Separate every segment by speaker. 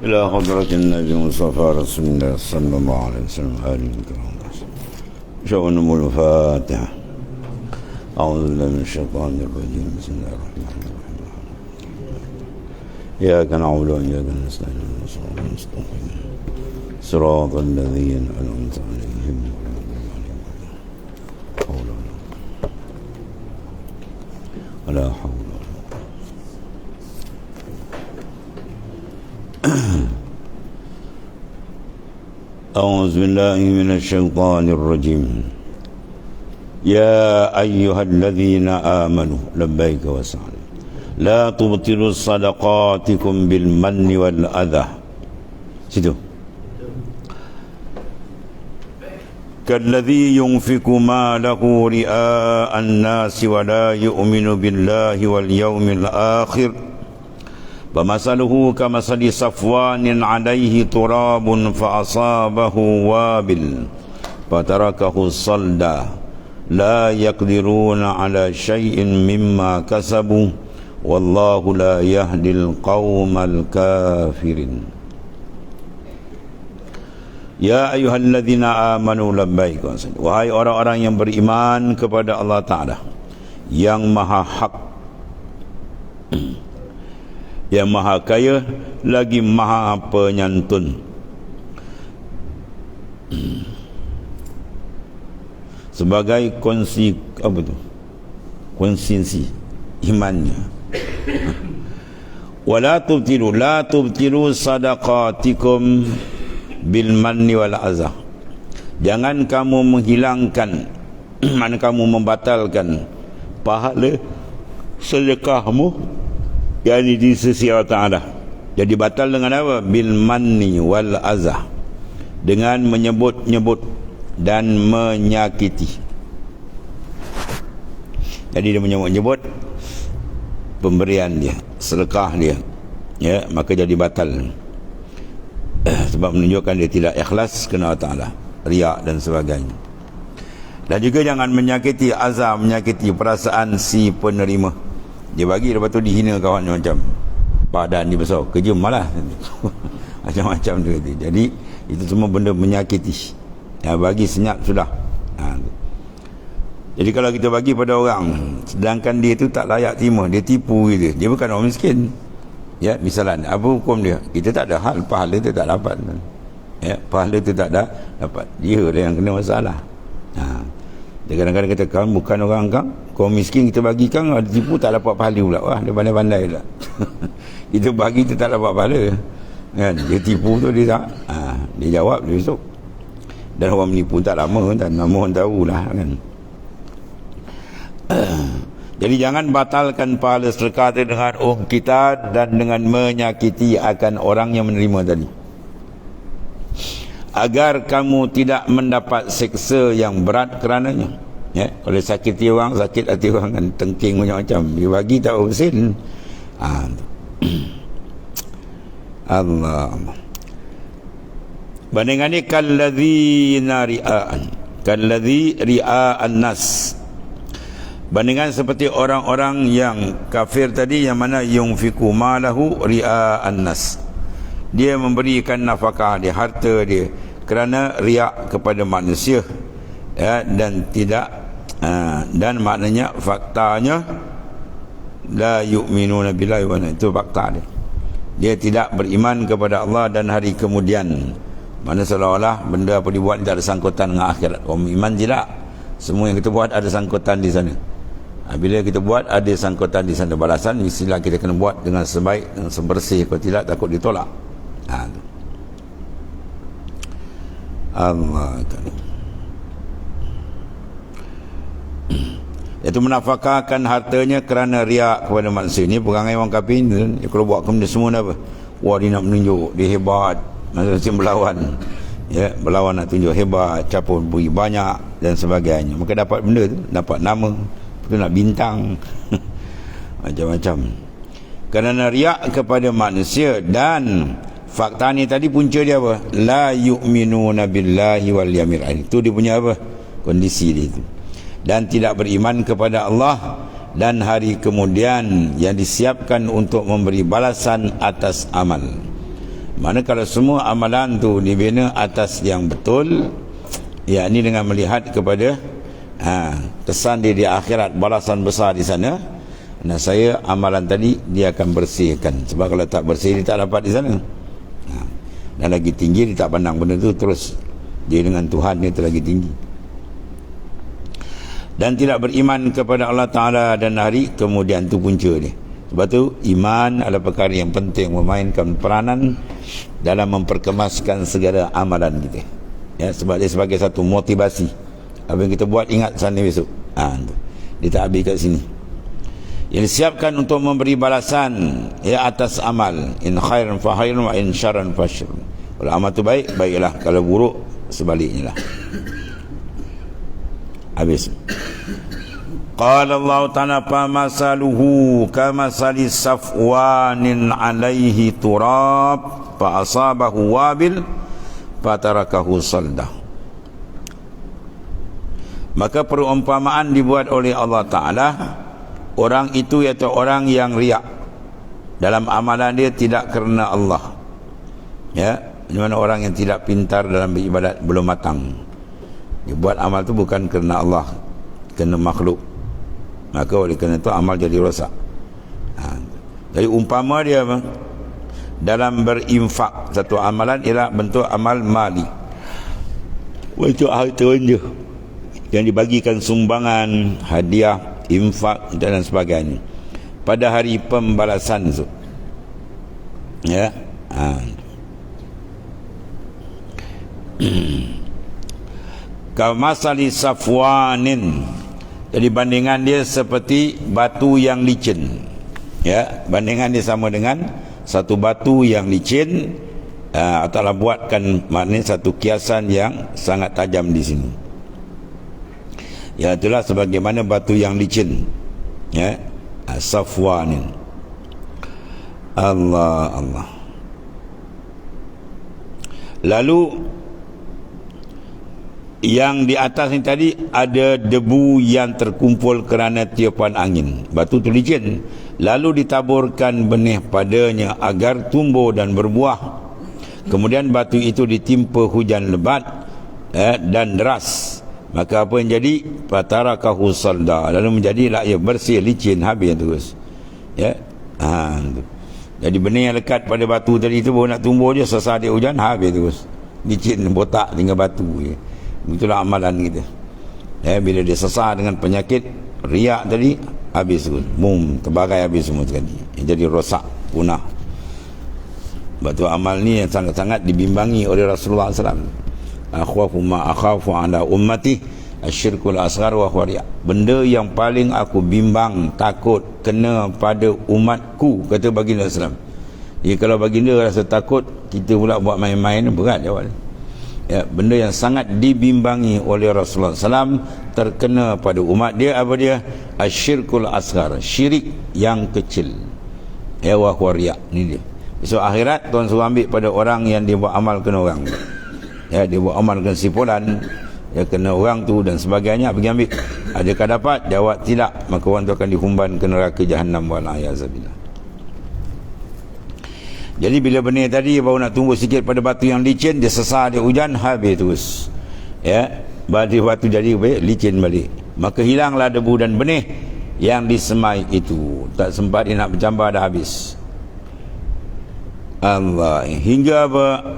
Speaker 1: إلى حضرة النبي المصطفى رسول الله صلى الله عليه وسلم آله الكرام. شأن الفاتحة. أعوذ بالله من الشيطان الرجيم. بسم الله الرحمن الرحيم. إياك نعبد وإياك نستعين صراط الذين أنعمت عليهم ولا حول ولا أعوذ بالله من الشيطان الرجيم. يا أيها الذين آمنوا لبيك وسعديك لا تبطلوا صدقاتكم بالمن والأذى. Situ. كالذي ينفق ماله رئاء الناس ولا يؤمن بالله واليوم الآخر فمثله كمثل صفوان عليه تراب فأصابه وابل فتركه صلدا لا يقدرون على شيء مما كسبوا والله لا يهدي القوم الكافرين. Ya ayyuhalladzina amanu labbaik. Wahai orang-orang yang beriman kepada Allah Ta'ala yang maha hak, yang maha kaya lagi maha penyantun, sebagai konsistensi imannya. Wala tubtilu sadaqatikum bil manni wal azah. Jangan kamu menghilangkan mana kamu membatalkan pahala sedekahmu yakni di sisi Allah Ta'ala. Jadi batal dengan apa? Bil manni wal azah, dengan menyebut-nyebut dan menyakiti. Jadi dia menyebut-nyebut pemberian dia, sedekah dia, ya, maka jadi batal. Sebab menunjukkan dia tidak ikhlas kerana Allah Ta'ala, riak dan sebagainya. Dan juga jangan menyakiti azam, menyakiti perasaan si penerima. Dia bagi, lepas tu dihina kawan macam badan dia besar, kerja malas macam-macam tu. Jadi itu semua benda menyakiti. Ya, bagi senyap sudah. Jadi kalau kita bagi pada orang sedangkan dia tu tak layak terima, dia tipu gitu, dia bukan orang miskin. Ya, misalnya apa hukum dia? Kita tak ada hal, pahala tu tak dapat. Ya, pahala tu tak ada dapat. Dia lah yang kena masalah. Dia kadang-kadang kata, kamu bukan orang kang, kau miskin kita bagi kang, ada tipu tak dapat pahala pula. Wah, dia pandai-pandai pula. Kita bagi tu tak dapat pahala. Kan? Dia tipu tu dia tak. Dia jawab dia besok. Dan orang menipu tak lama, tak lama orang tahulah kan. Jadi jangan batalkan pahala sedekah dengan kita dan dengan menyakiti akan orang yang menerima tadi, agar kamu tidak mendapat seksa yang berat kerananya. Ya, kalau sakiti orang, sakit hati orang kan, tengking macam-macam, dia bagi tak bersin. Allah. Bandingan ni kalladzi ria'an nas. Bandingkan seperti orang-orang yang kafir tadi, yang mana yunfiqu malahu ria'an nas. Dia memberikan nafkah dia, harta dia kerana riak kepada manusia, ya, dan tidak dan maknanya faktanya la yu'minuna billahi wa itu fakta dia. Dia tidak beriman kepada Allah dan hari kemudian. Mana seolah-olah benda apa dibuat tidak ada sangkutan dengan akhirat. Orang iman tidak. Semua yang kita buat ada sangkutan di sana. Bila kita buat ada sangkutan di sana, balasan mestilah kita kena buat dengan sebaik dan sebersih. Kalau tidak takut ditolak. Allah Ta'ala. Iaitu menafkahkan hartanya kerana riak kepada manusia. Ini perangai orang kafir ni. Kalau buat kemudian semua apa? Wah, dia nak menunjuk dia hebat, macam berlawan. Ya, berlawan nak tunjuk hebat, capur bui banyak dan sebagainya. Maka dapat benda tu, dapat nama, tu nak bintang macam-macam. Kerana riak kepada manusia. Dan fakta ni tadi punca dia apa? La yu'minuna billahi wal yawmil akhir. Itu dia punya apa? Kondisi dia itu. Dan tidak beriman kepada Allah dan hari kemudian yang disiapkan untuk memberi balasan atas amal. Mana kalau semua amalan tu dibina atas yang betul, yakni dengan melihat kepada kesan dia di akhirat, balasan besar di sana, nah saya amalan tadi dia akan bersihkan. Sebab kalau tak bersih dia tak dapat di sana. Dan lagi tinggi dia tak pandang benda tu, terus dia dengan Tuhan dia terlagi tinggi. Dan tidak beriman kepada Allah Ta'ala dan hari kemudian tu punca dia. Sebab tu iman adalah perkara yang penting, memainkan peranan dalam memperkemaskan segala amalan kita. Ya, sebab dia sebagai satu motivasi. Apa yang kita buat ingat sana besok. Dia tak habis kat sini. Yang disiapkan untuk memberi balasan ya atas amal. In khairan fa khairun wa in syarran fa syarrun. Kalau amal tu baik, baiklah. Kalau buruk, sebaliknya lah. Habis. Qala Allah Ta'ala famasaluhu kamasali safwanin alaihi turab fa asabahu wabil fatarakahu saldah. Maka perumpamaan dibuat oleh Allah Ta'ala, orang itu iaitu orang yang riak dalam amalan dia tidak kerana Allah. Ya, di mana orang yang tidak pintar dalam beribadat, belum matang. Dia buat amal tu bukan kerana Allah, kerana makhluk. Maka oleh kerana itu amal jadi rosak. Jadi umpama dia dalam berinfak, satu amalan ialah bentuk amal mali, bentuk harta dia yang dibagikan sumbangan, hadiah, infak dan sebagainya pada hari pembalasan tu. Ya. Kamasali safwanin, jadi bandingan dia seperti batu yang licin. Ya, bandingan dia sama dengan satu batu yang licin, atau buatkan maknanya satu kiasan yang sangat tajam di sini. Ya, itulah sebagaimana batu yang licin. Ya, safwanin. Allah. Lalu yang di atas ni tadi ada debu yang terkumpul kerana tiupan angin. Batu tu licin, lalu ditaburkan benih padanya agar tumbuh dan berbuah. Kemudian batu itu ditimpa hujan lebat dan deras. Maka apa yang jadi? Fatarakahu salda, lalu menjadilah ia bersih, licin, habis terus. Ya. Jadi benih yang lekat pada batu tadi itu baru nak tumbuh je, sesah dia hujan, habis terus. Licin, botak, tinggal batu je. Itulah amalan kita. Ya, bila dia sesah dengan penyakit riak tadi, habis terus. Boom, terbagai habis semua sekali. Jadi rosak, punah. Sebab tu amal ni yang sangat-sangat dibimbangi oleh Rasulullah SAW. Akhwafu ma akhafu ala ummati asyirkul asghar wa khawariya. Benda yang paling aku bimbang, takut kena pada umatku, kata baginda SAW. Jadi kalau baginda rasa takut, kita pula buat main-main, berat jawab. Ya, benda yang sangat dibimbangi oleh Rasulullah SAW terkena pada umat dia, apa dia? Asyirkul asghar, syirik yang kecil. Ya, wa khawariya. Ni dia. Besok akhirat Tuhan suruh ambil pada orang yang dia buat amal kena orang. Ya, dia buat amal kena sipulan, ya, kena orang tu dan sebagainya, pergi ambil. Adakah dapat? Jawab tidak, maka orang tu akan dihumban ke neraka Jahannam wal-a'yazabillah. Jadi bila benih tadi baru nak tumbuh sikit pada batu yang licin, dia sesah, dia hujan, habis terus. Ya, batu jadi licin balik. Maka hilanglah debu dan benih yang disemai itu. Tak sempat dia nak berjambar, dah habis. Allah, hingga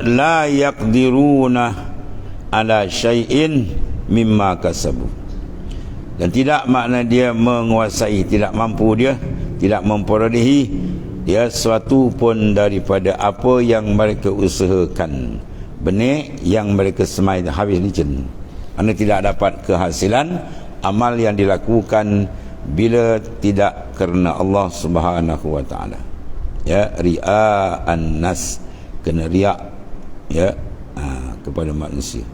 Speaker 1: la yaqdiruna ala syai'in mimma kasabu. Dan tidak makna dia menguasai, tidak mampu dia, tidak memperolehi dia sesuatu pun daripada apa yang mereka usahakan. Benih yang mereka semai habis licin. Anda tidak dapat kehasilan amal yang dilakukan bila tidak kerana Allah Subhanahu wa taala. Ya, ria'an nas, kena riak, ya, kepada manusia.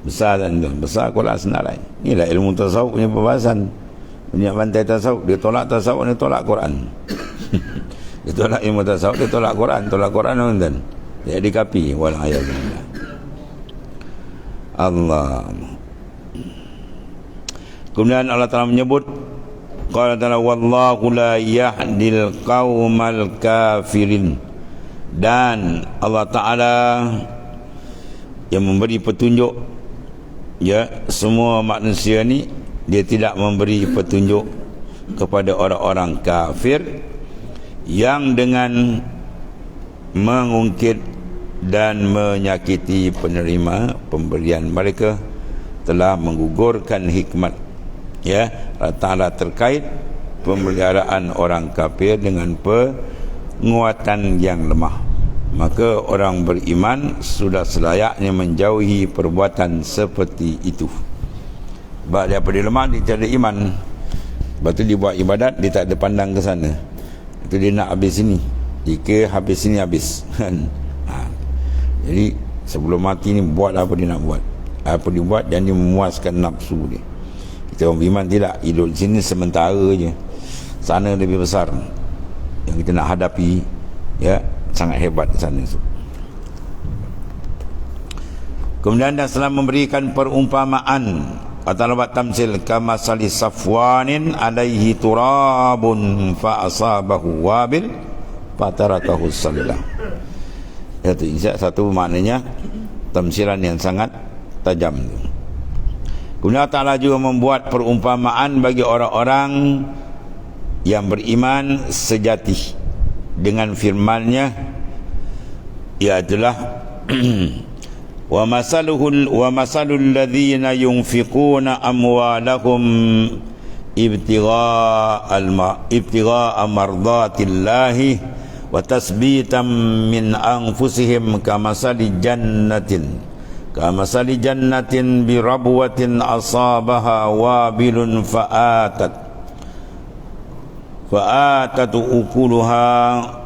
Speaker 1: Besar dan besar Quran senarai. Inilah ilmu tasawuf punya perbahasan. Punya bantai tasawuf, dia tolak tasawuf, dia tolak Quran. Dia tolak ilmu tasawuf, dia tolak Quran. Tolak Quran dan dia dikapi. Wal'ayadillah. Allah. Kemudian Allah Ta'ala menyebut Qala ta'ala wallahu la yahdil qaumal kafirin. Dan Allah Ta'ala yang memberi petunjuk, ya, semua manusia ni dia tidak memberi petunjuk kepada orang-orang kafir yang dengan mengungkit dan menyakiti penerima pemberian mereka telah menggugurkan hikmat, ya, Allah Ta'ala terkait pemeliharaan orang kafir dengan penguatan yang lemah. Maka orang beriman sudah selayaknya menjauhi perbuatan seperti itu. Sebab dia pada lemah, dia tak ada iman. Lepas tu dia buat ibadat, dia tak ada pandang ke sana. Itu dia nak habis sini, jika habis sini habis. Jadi sebelum mati ni buat apa dia nak buat, apa dia buat, dan dia memuaskan nafsu dia. Kita orang beriman tidak, hidup di sini sementara je, sana lebih besar yang kita nak hadapi, ya, sangat hebat di sana. Kemudian dan setelah memberikan perumpamaan atau buat tamsil kama sali safwanin alaihi turabun fa asabahu wabil fatarakahu sallah. Itu satu maknanya tamsilan yang sangat tajam. Kemudian Allah Ta'ala juga membuat perumpamaan bagi orang-orang yang beriman sejati dengan firman-Nya, iaitulah wa masalul ladzina yunfiquna amwalahum ibtigha'a mardatillahi wa tasbitan min anfusihim kamasali jannatin bi rabwatin asabaha wabilun fa'atat ukuluha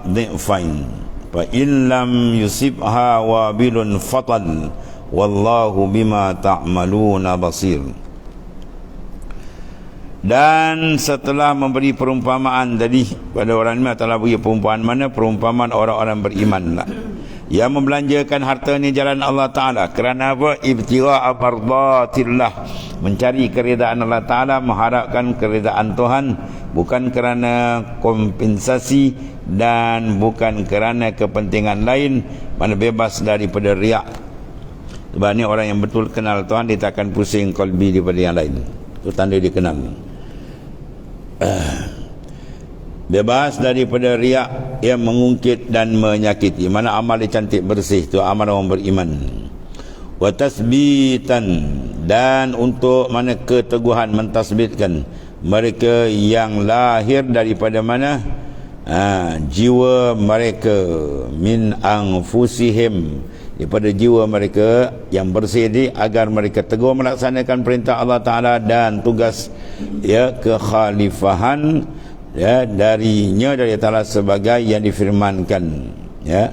Speaker 1: dhi'fain fa in lam yusibha wabilun fatal wallahu bima ta'maluna basir. Dan setelah memberi perumpamaan tadi pada orang ini, telah beri perumpamaan mana? Perumpamaan orang-orang beriman lah, yang membelanjakan hartanya jalan Allah Ta'ala. Kerana apa? Ibtigha'a mardatillah, mencari keridaan Allah Ta'ala, mengharapkan keridaan Tuhan, bukan kerana kompensasi dan bukan kerana kepentingan lain, mana bebas daripada riak. Sebab ni orang yang betul kenal Tuhan, dia tak akan pusing qalbi daripada yang lain. Itu tanda dia kenal. Bebas daripada riak yang mengungkit dan menyakiti. Mana amal dia cantik bersih, tu amal orang beriman. Wa tasbitan, dan untuk mana keteguhan, mentasbitkan mereka yang lahir daripada mana? Jiwa mereka, min anfusihim, daripada jiwa mereka yang bersih ini, agar mereka teguh melaksanakan perintah Allah Ta'ala dan tugas, ya, kekhalifahan, ya, darinya dari Allah sebagai yang difirmankan, ya,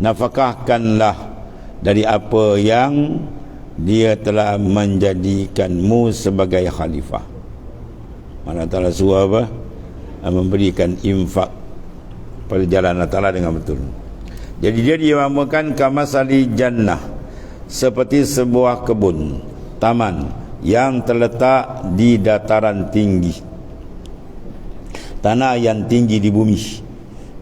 Speaker 1: nafkahkanlah dari apa yang dia telah menjadikanmu sebagai khalifah. Mana Ta'ala suruh apa? Memberikan infak pada jalan Allah Ta'ala dengan betul. Jadi dia dinamakan kamasali jannah, seperti sebuah kebun, taman yang terletak di dataran tinggi, tanah yang tinggi di bumi,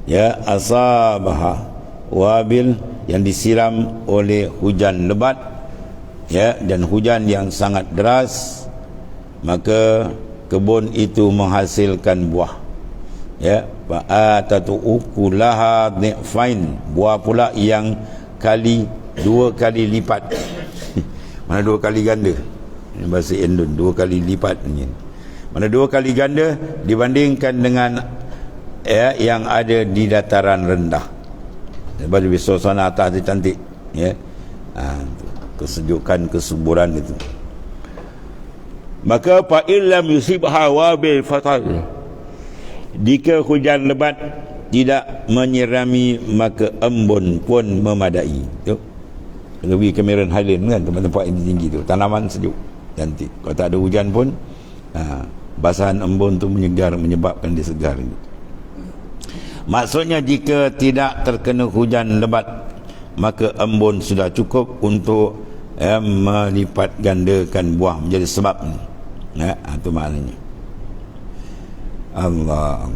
Speaker 1: ya, asabaha wabil, yang disiram oleh hujan lebat, ya, dan hujan yang sangat deras, maka kebun itu menghasilkan buah, ya, fa'atatu ukulaha dhi'fain, buah pula yang dua kali lipat. Mana dua kali ganda? Ini bahasa Indon, dua kali lipat ni. Mana dua kali ganda dibandingkan dengan, ya, yang ada di dataran rendah. Sebab lebih suasana atas dia cantik, ya, kesejukan, kesuburan itu. Maka fa illam yusibha wabil fatal, jika hujan lebat tidak menyirami, maka embun pun memadai. Tu lebih Cameron Highland kan, tempat-tempat yang tinggi tu, tanaman sejuk cantik. Kalau tak ada hujan pun, basahan embun tu menyegar, menyebabkan dia segar. Maksudnya jika tidak terkena hujan lebat, maka embun sudah cukup untuk melipat gandakan buah menjadi sebab ni. Ya, itu maknanya. Allah.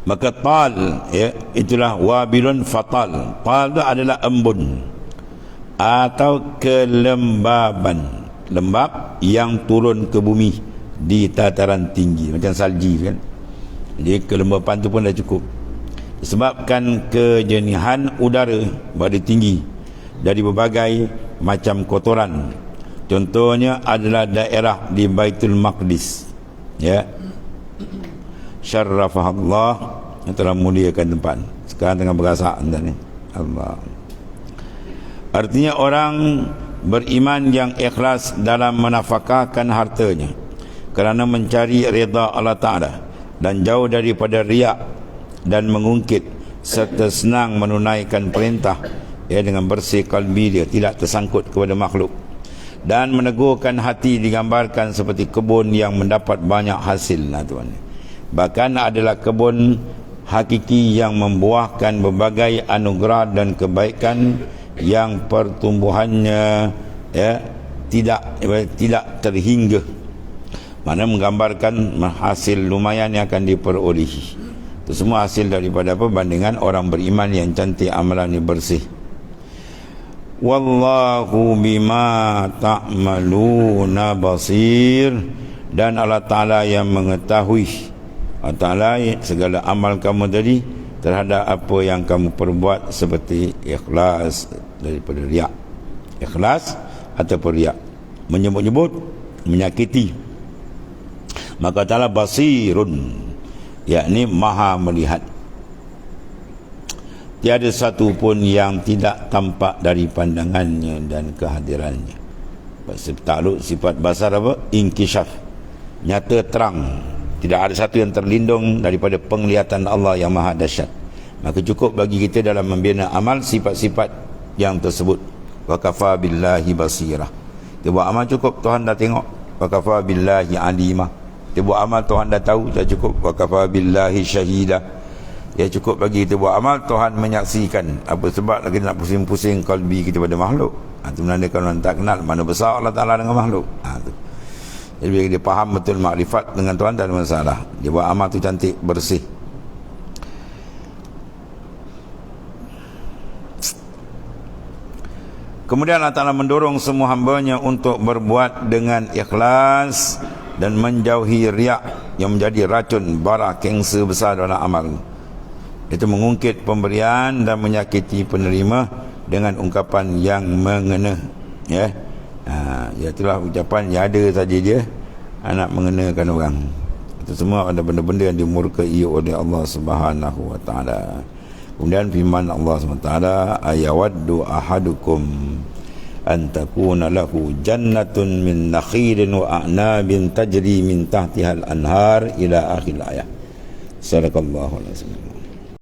Speaker 1: Maka tal, ya, itulah wabilun fatal. Tal itu adalah embun atau kelembaban, lembab yang turun ke bumi di dataran tinggi macam salji kan. Jadi kelembapan tu pun dah cukup disebabkan kejenihan udara pada tinggi dari berbagai macam kotoran. Contohnya adalah daerah di Baitul Maqdis, ya, syarrafahullah, yang telah muliakan tempat. Sekarang tengah berasak ni. Allah. Artinya orang beriman yang ikhlas dalam menafkahkan hartanya kerana mencari redha Allah Ta'ala dan jauh daripada riak dan mengungkit, serta senang menunaikan perintah, ya, dengan bersih kalbi dia, tidak tersangkut kepada makhluk, dan meneguhkan hati digambarkan seperti kebun yang mendapat banyak hasil. Nah, tuan, bahkan adalah kebun hakiki yang membuahkan berbagai anugerah dan kebaikan yang pertumbuhannya, ya, tidak terhingga. Mana menggambarkan hasil lumayan yang akan diperolehi. Itu semua hasil daripada apa? Bandingan orang beriman yang cantik amalannya bersih. Wallahu bima ta'maluna basir, dan Allah Ta'ala yang mengetahui, Allah Ta'ala segala amal kamu tadi terhadap apa yang kamu perbuat, seperti ikhlas daripada riak, ikhlas ataupun riak, menyebut-nyebut, menyakiti. Maka Ta'ala basirun, yakni maha melihat. Tiada satu pun yang tidak tampak dari pandangannya dan kehadirannya. Takluk sifat basar apa? Inkishaf, nyata, terang. Tidak ada satu yang terlindung daripada penglihatan Allah yang maha dahsyat. Maka cukup bagi kita dalam membina amal sifat-sifat yang tersebut. Wa kafa billahi basirah. Kita buat amal cukup, Tuhan dah tengok. Wa kafa billahi alimah. Kita buat amal, Tuhan dah tahu, dah cukup. Wa kafa billahi syahidah. Ya, cukup bagi kita buat amal, Tuhan menyaksikan. Apa sebab lagi nak pusing-pusing kalbi kita pada makhluk? Itu menandakan orang tak kenal mana besar Allah Ta'ala dengan makhluk. Itu. Jadi bila dia faham betul makrifat dengan Tuhan, tak ada masalah. Dia buat amal tu cantik, bersih. Kemudian Allah Ta'ala mendorong semua hambanya untuk berbuat dengan ikhlas dan menjauhi riak yang menjadi racun bara kanser besar dalam amal. Itu mengungkit pemberian dan menyakiti penerima dengan ungkapan yang mengena, ya. Ya, itulah ucapan yang ada saja dia nak mengenakan orang. Itu semua ada benda-benda yang dimurkai oleh Allah Subhanahu wa taala. Kemudian firman Allah Subhanahu wa taala, ayawaddu ahadukum an takuna lahu jannatun min nakhilin wa a'nabin tajri min tahtiha al-anhar ila akhir ayat. Sadaqallahu alazim.